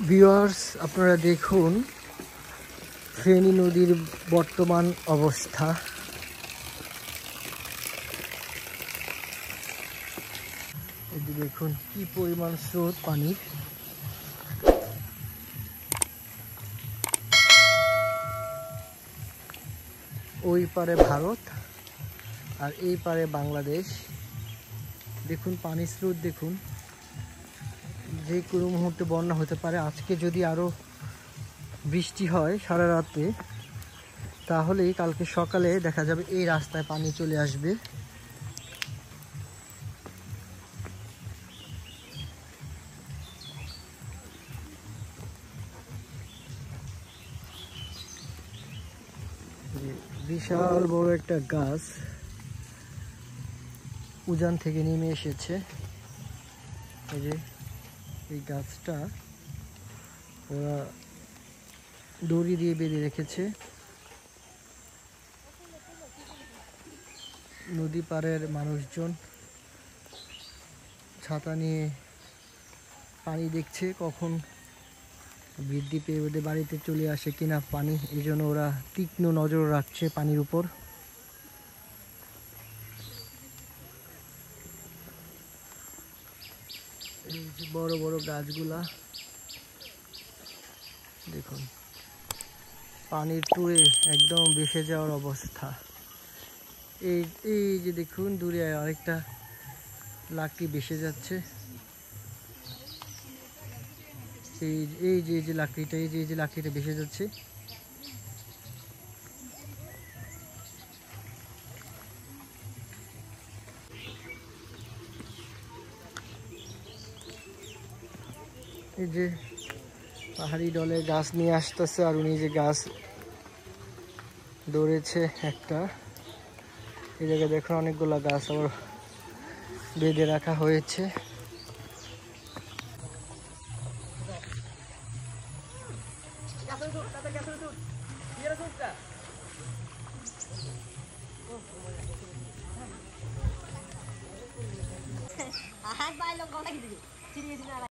Viewers, আপনারা দেখুন ফেনী নদীর বর্তমান অবস্থা। এই যে দেখুন কি পরিমাণ স্রোত পানির। ওই পারে ভারত আর এই পারে বাংলাদেশ। দেখুন পানির স্রোত দেখুন, যে কোনো মুহূর্তে বন্যা হতে পারে। আজকে যদি আরো বৃষ্টি হয় সারা রাতে, তাহলেই কালকে সকালে দেখা যাবে এই রাস্তায় পানি চলে আসবে। বিশাল বড় একটা গাছ উজান থেকে নেমে এসেছে। এই যে এই গাছটা ওরা দড়ি দিয়ে বেঁধে রেখেছে। নদী পাড়ের মানুষজন ছাতা নিয়ে পানি দেখছে কখন বৃদ্ধি পেয়ে ওদের বাড়িতে চলে আসে কিনা পানি, এই জন্য ওরা তীক্ষ্ণ নজর রাখছে পানির উপর। এই যে বড় বড় গাছগুলা দেখুন, পানির টুয়ে একদম ভেসে যাওয়ার অবস্থা। এই যে দেখুন দূরে আরেকটা লাকড়ি ভেসে যাচ্ছে। এই যে লাকড়িটা, এই যে লাকড়িটা ভেসে যাচ্ছে। এই যে পাহাড়ি দলে গাছ নিয়ে আসতেছে, আর উনি যে গাছ ধরেছে একটা। এই জায়গায় দেখুন অনেকগুলা গাছ আবার বেঁধে রাখা হয়েছে।